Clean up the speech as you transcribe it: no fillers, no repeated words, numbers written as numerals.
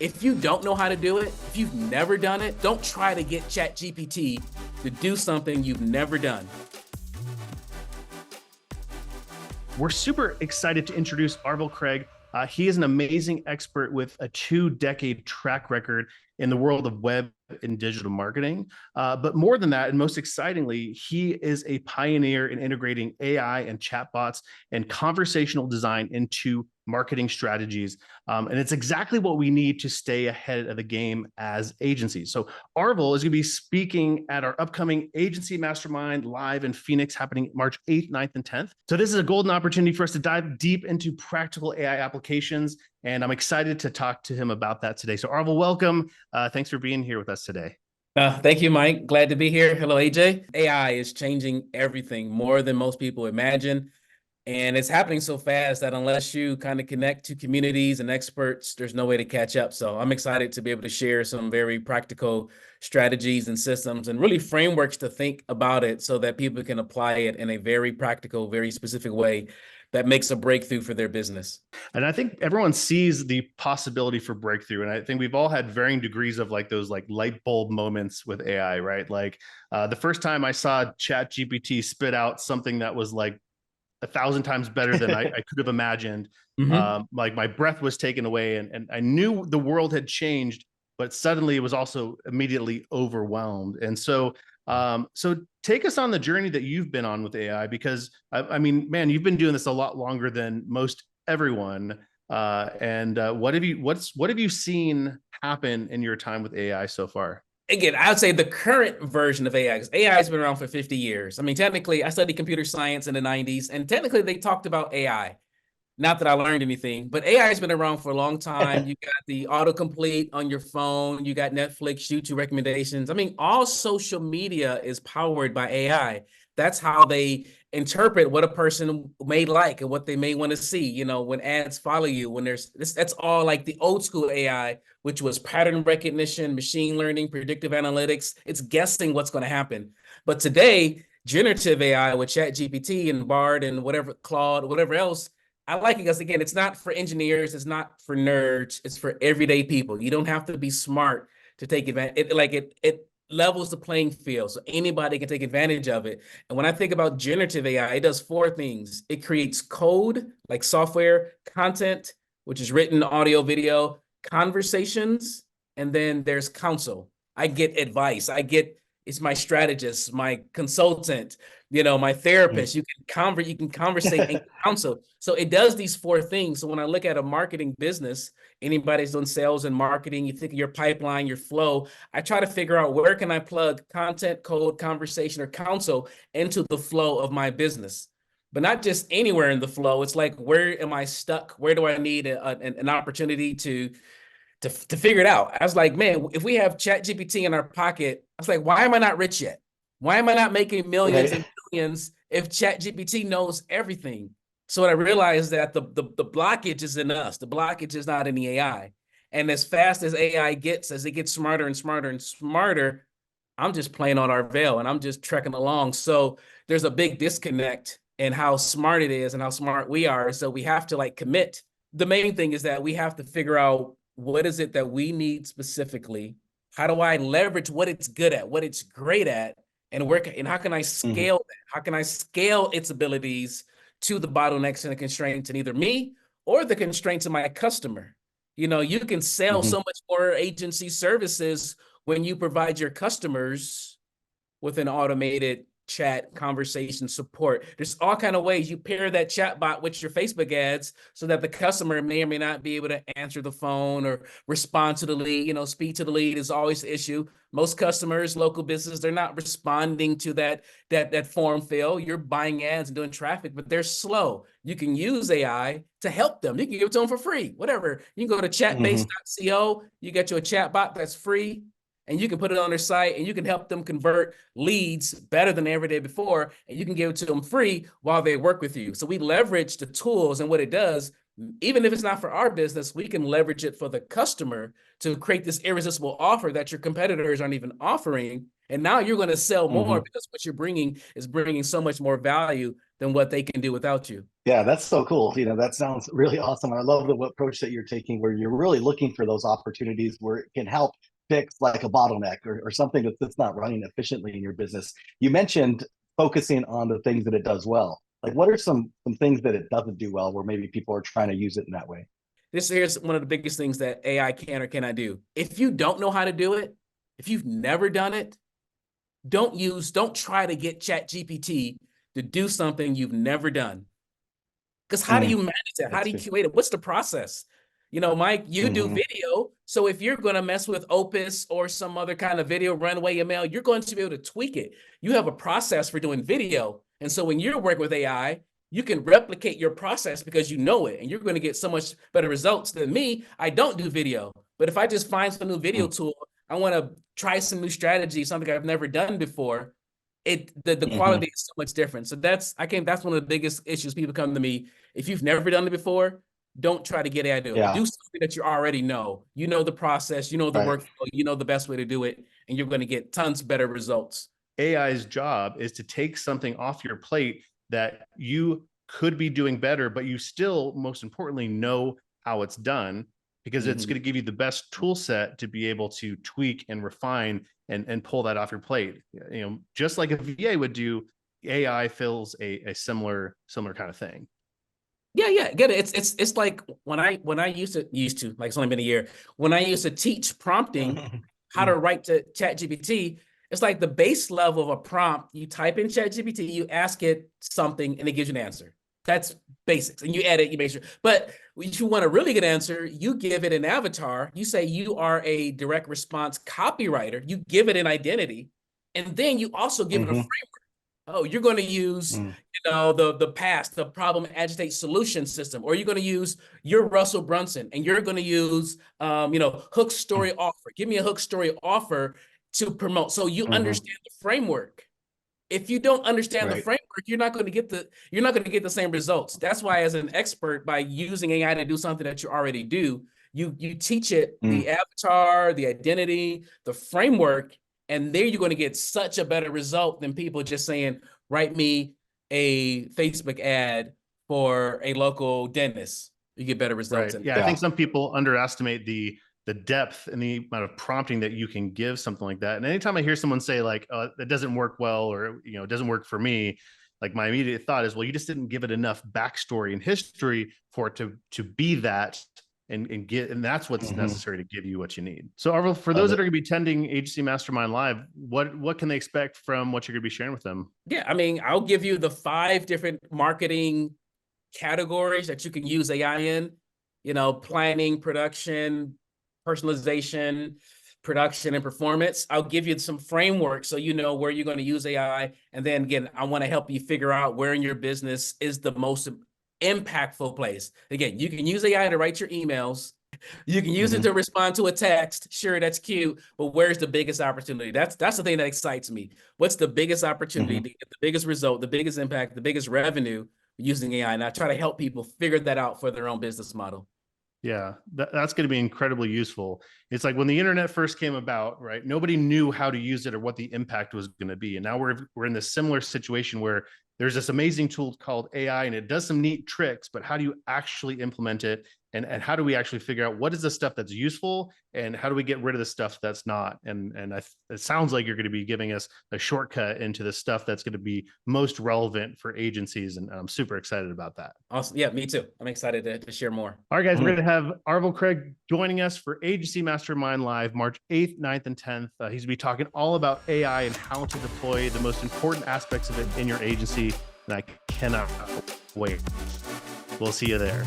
If you don't know how to do it, if you've never done it, don't try to get ChatGPT to do something you've never done. We're super excited to introduce Arvell Craig. He is an amazing expert with a 2-decade track record in the world of web and digital marketing. But more than that, and most excitingly, he is a pioneer in integrating AI and chatbots and conversational design into marketing strategies. And it's exactly what we need to stay ahead of the game as agencies. So Arvell is going to be speaking at our upcoming Agency Mastermind live in Phoenix happening March 8th, 9th, and 10th. So this is a golden opportunity for us to dive deep into practical AI applications. And I'm excited to talk to him about that today. So Arvell, welcome. Thanks for being here with us today. Thank you, Mike. Glad to be here. Hello, AJ. AI is changing everything more than most people imagine. And it's happening so fast that unless you kind of connect to communities and experts, there's no way to catch up. So I'm excited to be able to share some very practical strategies and systems and really frameworks to think about it so that people can apply it in a very practical, very specific way that makes a breakthrough for their business. And I think everyone sees the possibility for breakthrough. And I think we've all had varying degrees of like those like light bulb moments with AI, right? Like the first time I saw ChatGPT spit out something that was like 1,000 times better than I could have imagined. Like my breath was taken away and I knew the world had changed, but suddenly it was also immediately overwhelmed. And so, so take us on the journey that you've been on with AI, because I mean, man, you've been doing this a lot longer than most everyone. What have you seen happen in your time with AI so far? Again, I would say the current version of AI, because AI has been around for 50 years. I mean, technically, I studied computer science in the 90s, and technically they talked about AI. Not that I learned anything, but AI has been around for a long time. You got the autocomplete on your phone. You got Netflix, YouTube recommendations. I mean, all social media is powered by AI. That's how they interpret what a person may like and what they may want to see. You know, when ads follow you, when there's this, that's all like the old school AI, which was pattern recognition, machine learning, predictive analytics. It's guessing what's going to happen. But today, generative AI with ChatGPT and Bard and whatever, Claude, whatever else, I like it because, again, it's not for engineers. It's not for nerds. It's for everyday people. You don't have to be smart to take advantage. It levels the playing field, so anybody can take advantage of it. And when I think about generative AI, it does 4 things. It creates code, like software, content, which is written, audio, video, conversations, and then there's counsel. I get advice. It's my strategist, my consultant, you know, my therapist. You can conversate and counsel. So it does these 4 things. So when I look at a marketing business, anybody's doing sales and marketing, you think of your pipeline, your flow. I try to figure out where can I plug content, code, conversation, or counsel into the flow of my business. But not just anywhere in the flow. It's like, where am I stuck? Where do I need an opportunity to figure it out? I was like, man, if we have ChatGPT in our pocket, I was like, why am I not rich yet? Why am I not making millions and billions if ChatGPT knows everything? So I realized that the blockage is in us. The blockage is not in the AI. And as fast as AI gets, as it gets smarter and smarter and smarter, I'm just playing on Arvell and I'm just trekking along. So there's a big disconnect in how smart it is and how smart we are. So we have to like commit. The main thing is that we have to figure out, what is it that we need specifically? How do I leverage what it's good at, what it's great at, and how can I scale that? How can I scale its abilities to the bottlenecks and the constraints in either me or the constraints of my customer? You know, you can sell so much more agency services when you provide your customers with an automated chat conversation support. There's all kind of ways you pair that chat bot with your Facebook ads so that the customer may or may not be able to answer the phone or respond to the lead. You know, speed to the lead is always the issue. Most customers, local business, they're not responding to that form fill. You're buying ads and doing traffic, but they're slow. You can use AI to help them. You can give it to them for free, whatever. You can go to chatbase.co. You get you a chat bot that's free, and you can put it on their site and you can help them convert leads better than ever did before. And you can give it to them free while they work with you. So we leverage the tools, and what it does, even if it's not for our business, we can leverage it for the customer to create this irresistible offer that your competitors aren't even offering. And now you're going to sell more because what you're bringing is bringing so much more value than what they can do without you. Yeah, that's so cool. That sounds really awesome. I love the approach that you're taking where you're really looking for those opportunities where it can help fix like a bottleneck or something that's not running efficiently in your business. You mentioned focusing on the things that it does well. Like what are some things that it doesn't do well where maybe people are trying to use it in that way? Here's one of the biggest things that AI can or cannot do. If you don't know how to do it, if you've never done it, don't try to get ChatGPT to do something you've never done. Because how do you manage it? How That's do you good. curate it? What's the process? Mike, you do video. So if you're going to mess with Opus or some other kind of video runway ML, you're going to be able to tweak it. You have a process for doing video. And so when you're working with AI, you can replicate your process because you know it, and you're going to get so much better results than me. I don't do video, but if I just find some new video tool, I want to try some new strategy, something I've never done before. The quality is so much different. So that's one of the biggest issues. People come to me, if you've never done it before, don't try to get AI to do it. Yeah. Do something that you already know. You know the process, you know the Right. workflow, you know the best way to do it, and you're going to get tons better results. AI's job is to take something off your plate that you could be doing better, but you still, most importantly, know how it's done, because it's going to give you the best tool set to be able to tweak and refine and pull that off your plate. Just like a VA would do, AI fills a similar kind of thing. Yeah, get it. It's like when I used to, like, it's only been a year, when I used to teach prompting, how to write to ChatGPT. It's like the base level of a prompt. You type in ChatGPT, you ask it something, and it gives you an answer. That's basics. And you edit, you make sure. But if you want a really good answer, you give it an avatar. You say you are a direct response copywriter. You give it an identity. And then you also give it a framework. Oh, you're going to use, the past, the problem agitate solution system, or you're going to use your Russell Brunson, and you're going to use, hook story offer. Give me a hook story offer to promote. So you understand the framework. If you don't understand the framework, you're not going to get the same results. That's why, as an expert, by using AI to do something that you already do, you teach it the avatar, the identity, the framework, and there you're going to get such a better result than people just saying, write me a Facebook ad for a local dentist. You get better results. Right. Yeah, I think some people underestimate the depth and the amount of prompting that you can give something like that. And anytime I hear someone say like, oh, that doesn't work well, or, it doesn't work for me, like my immediate thought is, well, you just didn't give it enough backstory and history for it to be that and that's what's necessary to give you what you need. So Arvell, for those that are going to be attending Agency Mastermind Live, what can they expect from what you're going to be sharing with them? Yeah, I mean, I'll give you the 5 different marketing categories that you can use AI in, planning, production, personalization, production, and performance. I'll give you some framework so you know where you're going to use AI. And then again, I want to help you figure out where in your business is the most impactful place. Again, you can use AI to write your emails. You can use it to respond to a text. Sure, that's cute, but where's the biggest opportunity? That's the thing that excites me. What's the biggest opportunity to get the biggest result, the biggest impact, the biggest revenue using AI? And I try to help people figure that out for their own business model. Yeah, that's going to be incredibly useful. It's like when the internet first came about, right? Nobody knew how to use it or what the impact was going to be. And now we're in this similar situation where there's this amazing tool called AI, and it does some neat tricks, but how do you actually implement it? And how do we actually figure out what is the stuff that's useful and how do we get rid of the stuff that's not? And it sounds like you're going to be giving us a shortcut into the stuff that's going to be most relevant for agencies. And I'm super excited about that. Awesome. Yeah, me too. I'm excited to share more. All right, guys, we're going to have Arvell Craig joining us for Agency Mastermind Live, March 8th, 9th, and 10th. He's going to be talking all about AI and how to deploy the most important aspects of it in your agency. And I cannot wait. We'll see you there.